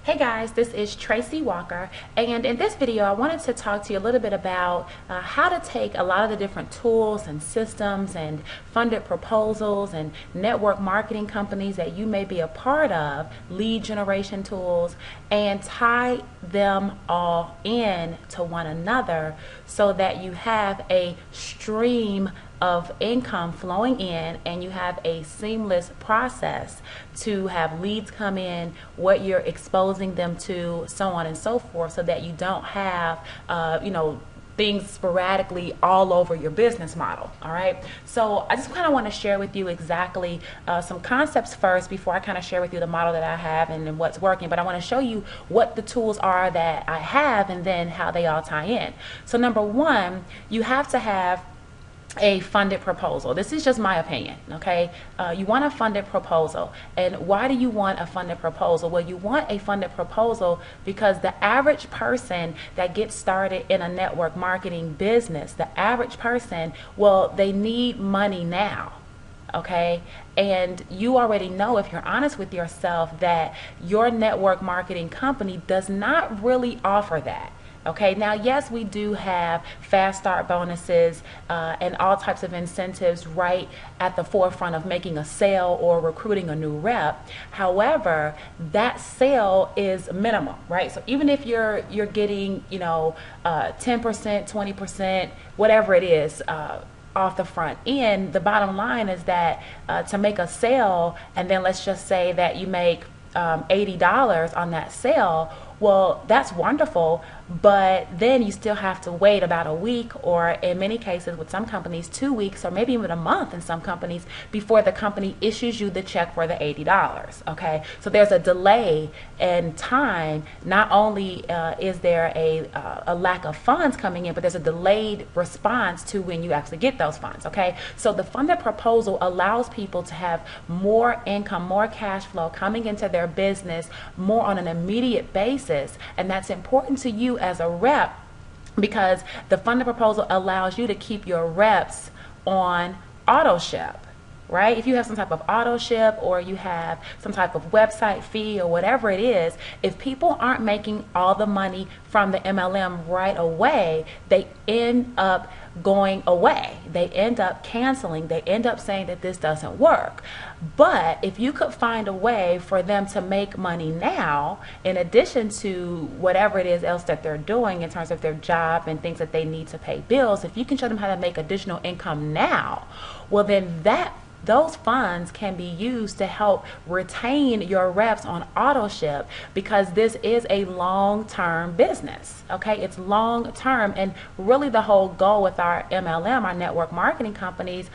Hey guys, this is Tracy Walker, and in this video I wanted to talk to you a little bit about how to take a lot of the different tools and systems and funded proposals and network marketing companies that you may be a part of, lead generation tools, and tie them all in to one another so that you have a stream of income flowing in and you have a seamless process to have leads come in, what you're exposing them to, so on and so forth, so that you don't have things sporadically all over your business model. All right, so I just kind of want to share with you exactly some concepts first before I kind of share with you the model that I have and what's working. But I want to show you what the tools are that I have and then how they all tie in. So number one, you have to have a funded proposal. This is just my opinion, okay? You want a funded proposal. And why do you want a funded proposal? Well, you want a funded proposal because the average person that gets started in a network marketing business, the average person, well, they need money now. Okay, and you already know, if you're honest with yourself, that your network marketing company does not really offer that. Okay, now yes, we do have fast start bonuses and all types of incentives right at the forefront of making a sale or recruiting a new rep. However, that sale is minimum, right? So even if you're getting 10%, 20%, whatever it is, off the front end, the bottom line is that to make a sale, and then let's just say that you make $80 on that sale, well, that's wonderful, but then you still have to wait about a week, or in many cases with some companies 2 weeks, or maybe even a month in some companies, before the company issues you the check for the $80. Okay, so there's a delay in time. Not only is there a lack of funds coming in, but there's a delayed response to when you actually get those funds. Okay, so the funded proposal allows people to have more income, more cash flow coming into their business more on an immediate basis, and that's important to you as a rep, because the funded proposal allows you to keep your reps on auto ship, right? If you have some type of auto ship, or you have some type of website fee, or whatever it is, if people aren't making all the money from the MLM right away, they end up going away. They end up canceling. They end up saying that this doesn't work. But if you could find a way for them to make money now, in addition to whatever it is else that they're doing in terms of their job and things that they need to pay bills, if you can show them how to make additional income now, well, then those funds can be used to help retain your reps on auto ship, because this is a long-term business. Okay, it's long-term, and really the whole goal with our MLM, our network marketing companies,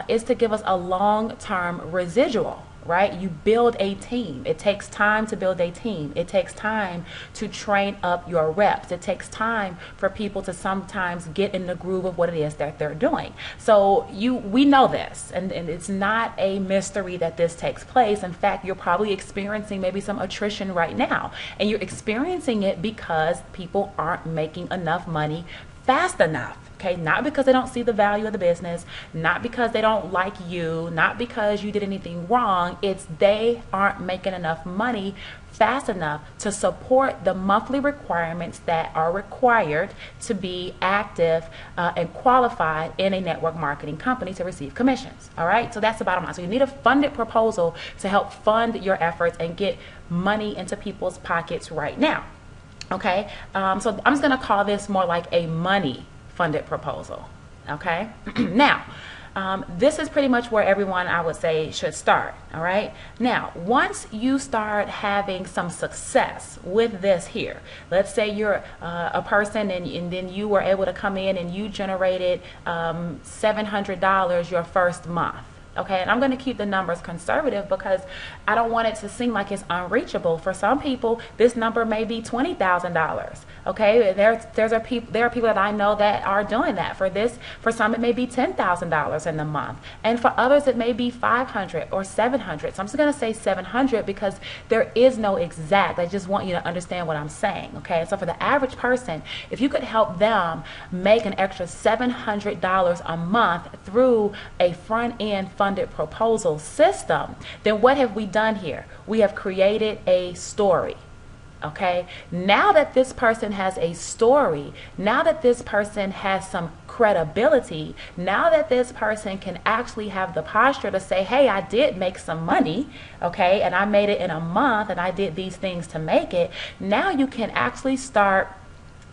is to give us a long-term residual. Right? You build a team. It takes time to build a team. It takes time to train up your reps. It takes time for people to sometimes get in the groove of what it is that they're doing. So we know this, and it's not a mystery that this takes place. In fact, you're probably experiencing maybe some attrition right now, and you're experiencing it because people aren't making enough money fast enough. Okay, not because they don't see the value of the business, not because they don't like you, not because you did anything wrong. It's they aren't making enough money fast enough to support the monthly requirements that are required to be active and qualified in a network marketing company to receive commissions. All right, so that's the bottom line. So you need a funded proposal to help fund your efforts and get money into people's pockets right now. Okay, so I'm just going to call this more like a money funded proposal. Okay, now this is pretty much where everyone, I would say, should start. All right, now once you start having some success with this here, let's say you're a person and then you were able to come in and you generated $700 your first month. Okay, and I'm going to keep the numbers conservative because I don't want it to seem like it's unreachable. For some people, this number may be $20,000. Okay, there are people that I know that are doing that. For some, it may be $10,000 in the month, and for others, it may be $500 or $700. So I'm just going to say $700 because there is no exact. I just want you to understand what I'm saying. Okay, so for the average person, if you could help them make an extra $700 a month through a front end funded proposal system, then what have we done here? We have created a story. Okay, now that this person has a story, now that this person has some credibility, now that this person can actually have the posture to say, hey, I did make some money, okay, and I made it in a month and I did these things to make it, now you can actually start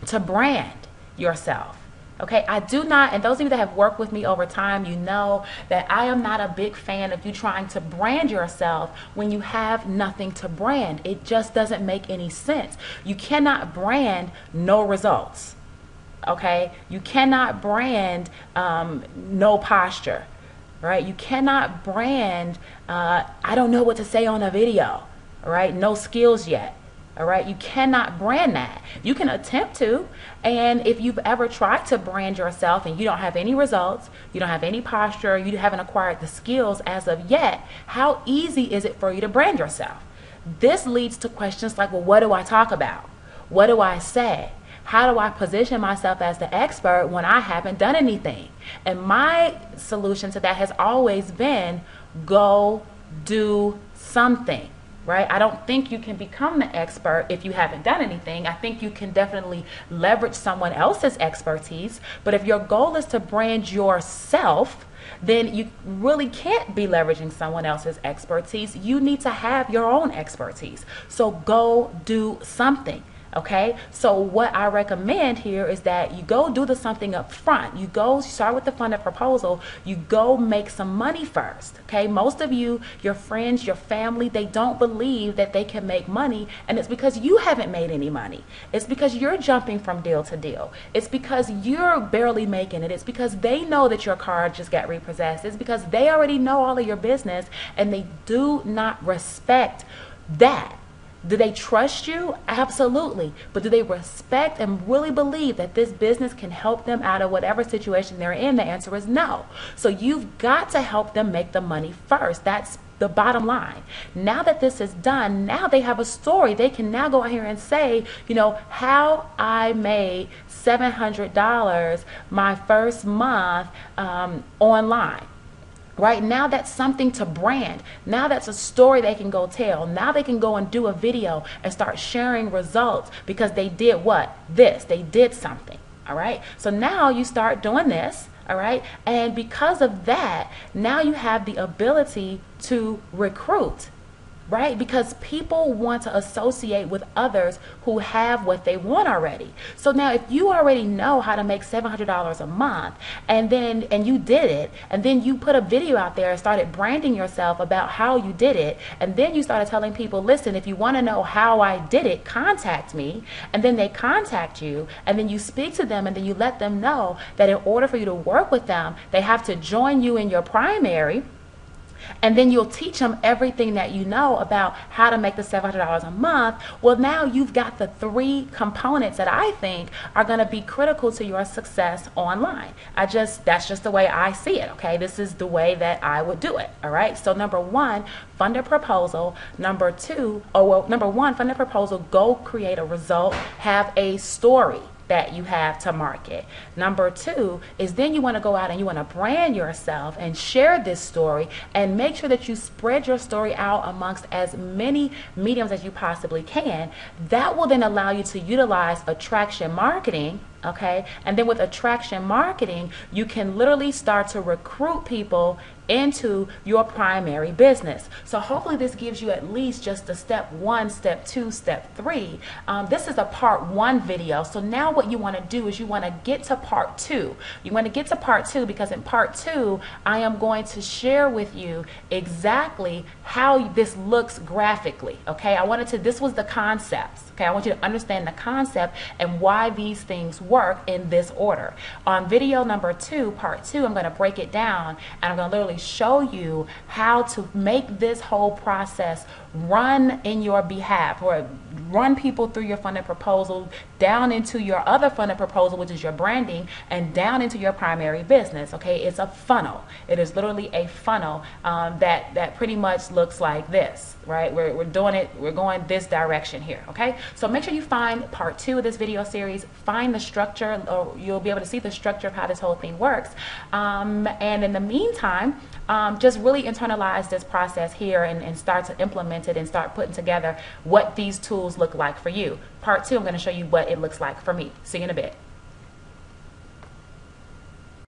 to brand yourself. Okay, I do not, and those of you that have worked with me over time, you know that I am not a big fan of you trying to brand yourself when you have nothing to brand. It just doesn't make any sense. You cannot brand no results. Okay, you cannot brand no posture, right? You cannot brand I don't know what to say on a video, right? No skills yet. All right, you cannot brand that. You can attempt to, and if you've ever tried to brand yourself and you don't have any results, you don't have any posture, you haven't acquired the skills as of yet, how easy is it for you to brand yourself? This leads to questions like, well, what do I talk about? What do I say? How do I position myself as the expert when I haven't done anything? And my solution to that has always been go do something. Right? I don't think you can become the expert if you haven't done anything. I think you can definitely leverage someone else's expertise. But if your goal is to brand yourself, then you really can't be leveraging someone else's expertise. You need to have your own expertise. So go do something. Okay, so what I recommend here is that you go do the something up front. You go start with the funded proposal. You go make some money first. Okay, most of you, your friends, your family, they don't believe that they can make money, and it's because you haven't made any money. It's because you're jumping from deal to deal. It's because you're barely making it. It's because they know that your car just got repossessed. It's because they already know all of your business, and they do not respect that. Do they trust you? Absolutely. But do they respect and really believe that this business can help them out of whatever situation they're in? The answer is no. So you've got to help them make the money first. That's the bottom line. Now that this is done, now they have a story. They can now go out here and say, you know, how I made $700 my first month online. Right now, that's something to brand. Now that's a story they can go tell. Now they can go and do a video and start sharing results because they did what? This. They did something. All right. So now you start doing this. All right. And because of that, now you have the ability to recruit. Right? Because people want to associate with others who have what they want already. So now if you already know how to make $700 a month and you did it, and then you put a video out there and started branding yourself about how you did it, and then you started telling people, listen, if you want to know how I did it, contact me, and then they contact you, and then you speak to them, and then you let them know that in order for you to work with them, they have to join you in your primary. And then you'll teach them everything that you know about how to make the $700 a month. Well, now you've got the 3 components that I think are going to be critical to your success online. That's just the way I see it. Okay, this is the way that I would do it. All right. So number 1, funded proposal. Number 1, funded proposal. Go create a result. Have a story that you have to market. Number 2 is then you want to go out and you want to brand yourself and share this story and make sure that you spread your story out amongst as many mediums as you possibly can. That will then allow you to utilize attraction marketing. Okay, and then with attraction marketing, you can literally start to recruit people into your primary business. So hopefully this gives you at least just the step 1, step 2, step 3. This is a part 1 video. So now what you want to do is you want to get to part 2. You want to get to part 2 because in part 2, I am going to share with you exactly how this looks graphically. Okay, this was the concepts. Okay, I want you to understand the concept and why these things work in this order. On video number 2, part 2, I'm going to break it down and I'm going to literally show you how to make this whole process run in your behalf, or run people through your funded proposal down into your other funded proposal, which is your branding, and down into your primary business. Okay, it's a funnel. It is literally a funnel that pretty much looks like this. Right, we're doing it. We're going this direction here. Okay, so make sure you find part 2 of this video series. Find the structure, or you'll be able to see the structure of how this whole thing works. And in the meantime, just really internalize this process here and start to implement it and start putting together what these tools look like for you. Part 2, I'm going to show you what it looks like for me. See you in a bit.